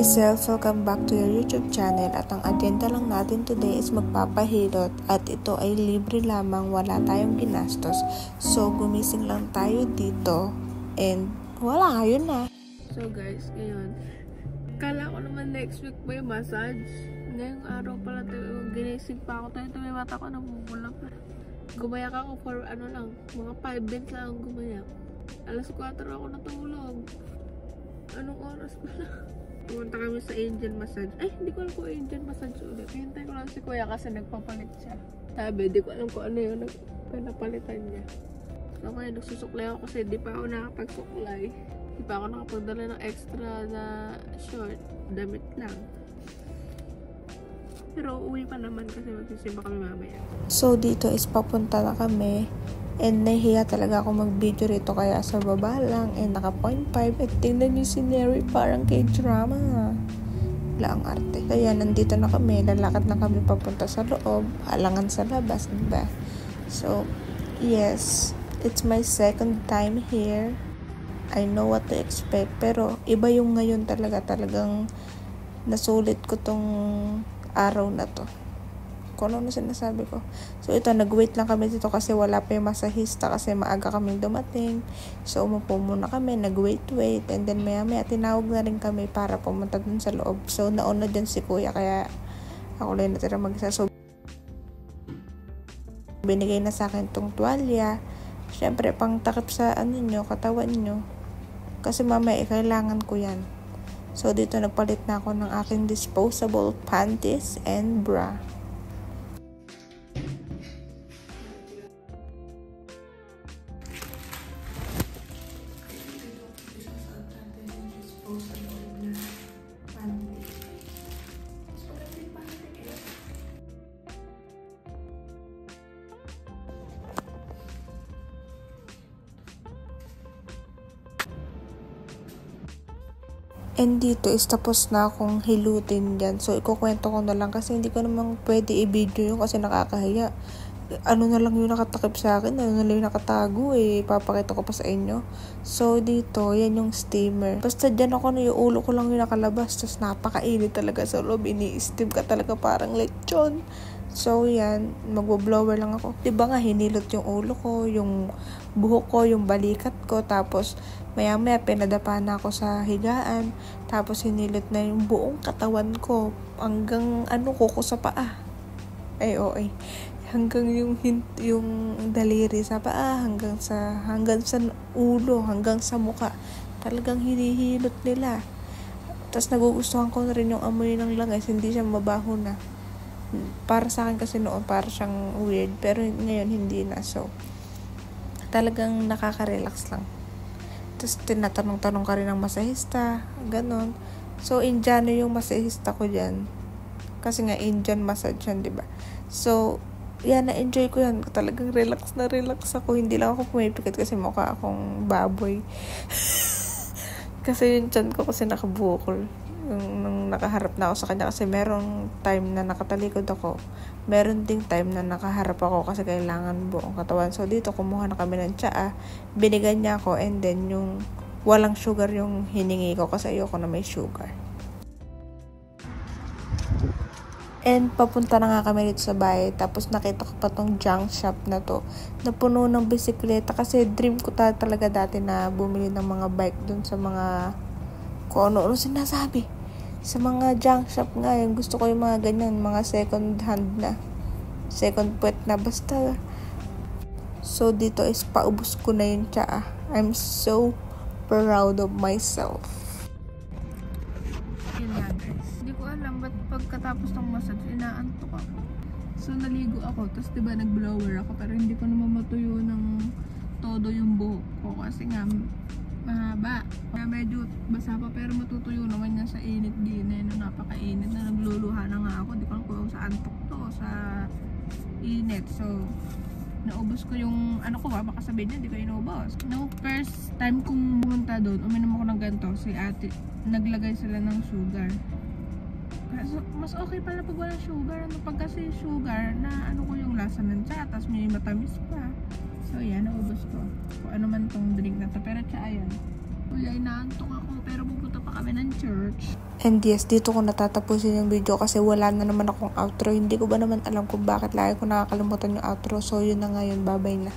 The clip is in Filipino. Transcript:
myself, welcome back to your YouTube channel at ang agenda lang natin today is magpapahilot at ito ay libre lamang, wala tayong ginastos. So gumising lang tayo dito and wala, yun na. So guys, ngayon kala ko naman next week may massage. Ngayong araw pala tayo, ginising pa ako tayo, may mata ko namumula pa. Gumayak ako for mga 5 minutes lang akong gumayak. Alas 4 ako natulog. Anong oras ko na? Pumunta kami sa Angel Massage. Ay, hindi ko alam kung Angel Massage ulit. Hintay ko lang si Kuya kasi nagpapalit siya. Sabi, hindi ko alam kung ano yun. Pinapalitan niya. So, kaya nagsusuklay ako kasi hindi pa ako nakapagsuklay. Hindi pa ako nakapagdala ng extra na short. Damit lang. Pero uwi pa naman kasi magsisimba kami mamaya. So, dito is papunta na kami. And nahihiya talaga ako mag-video rito kaya sa baba lang. And naka 0.5. At tingnan niyo si Neri parang kay drama. Wala ang arte. Kaya nandito na kami. Lalakad na kami papunta sa loob. Alangan sa labas. Diba? So, yes. It's my second time here. I know what to expect. Pero iba yung ngayon talaga. Talagang nasulit ko tong araw na to. Kung ano sinasabi ko. So, ito, nag-wait lang kami dito kasi wala pa yung masahista kasi maaga kaming dumating. So, umupo muna kami, nag-wait, and then maya-maya, tinawag na rin kami para pumunta dun sa loob. So, nauna dyan si Kuya, kaya ako lang natira mag-isa. So, binigay na sa akin tong tuwalya. Siyempre, pang takip sa katawan nyo. Kasi mamaya, kailangan ko yan. So, dito nagpalit na ako ng aking disposable panties and bra. And dito is tapos na akong hilutin dyan. So, ikukwento ko na lang kasi hindi ko naman pwede i-video yun kasi nakakahiya. Ano na lang yung nakatakip sa akin, ano na lang yung nakatago papakita ko pa sa inyo. So, dito, yan yung steamer. Basta dyan ako yung ulo ko lang yung nakalabas. Tapos napakainit talaga sa loob. Ini-steam ka talaga parang lechon. So, yan. Magbo-blower lang ako. Diba nga, hinilot yung ulo ko, yung buhok ko, yung balikat ko. Tapos, maya-maya, pinadapa na ako sa higaan. Tapos, hinilot na yung buong katawan ko. Hanggang, kuko sa paa. Hanggang yung daliri sa paa. Hanggang sa ulo. Hanggang sa muka. Talagang hinihilot nila. Tapos, nagugustuhan ko na rin yung amoy ng langis. Hindi siya mabaho na. Para sa akin kasi noon para siyang weird pero ngayon hindi na, so talagang nakaka-relax lang. Tapos tinatanong-tanong ka rin ng masahista, ganon. So Indiano yung masahista ko dyan kasi nga Indian massage yan, diba? So yan, na-enjoy ko yan. Talagang relax na relax ako. Hindi lang ako pumipikit kasi mukha akong baboy. Kasi yung tiyan ko kasi nakabukol. Nung nakaharap na ako sa kanya kasi merong time na nakatalikod ako, meron ding time na nakaharap ako kasi kailangan buong katawan. So dito kumuha na kami ng tsaa, binigyan niya ako, and then yung walang sugar yung hiningi ko kasi ayoko na may sugar. And papunta na nga kami dito sa bahay. Tapos nakita ko pa tong junk shop na to na puno ng bisikleta kasi dream ko talaga dati na bumili ng mga bike dun sa mga kung ano sinasabi sa mga junk shop nga. Yung gusto ko yung mga ganyan, mga second hand na, second puwet na, basta. So dito is paubos ko na yung tsaa. I'm so proud of myself. Yun nga guys, hindi ko alam ba't pagkatapos ng massage inaantok ako. So naligo ako, tapos diba nag-blower ako, pero hindi ko naman matuyo ng todo yung buhok ko kasi nga mahaba. Medyo basa pa pero matutuyo naman yan sa init din. Napakainit na, nagluluha na nga ako. Di ko alam kung sa antok to, sa init. So, naubos ko yung baka sabihin niya, di ko inubos. No, first time kong pumunta doon, uminom ako ng ganito. Si ate, naglagay sila ng sugar. So, mas okay pala pag walang sugar. Pag kasi sugar, na ko yung lasa ng tsa, tapos may matamis pa. So, yan, naubos ko. Kung ano man tong drink na to. Pero tsa, ayan. Uy, inaantok ako. Pero pupunta pa kami ng church. And yes, dito ko natatapusin yung video kasi wala na naman akong outro. Hindi ko ba naman alam kung bakit lagi ko nakakalimutan yung outro. So yun na ngayon, bye-bye na.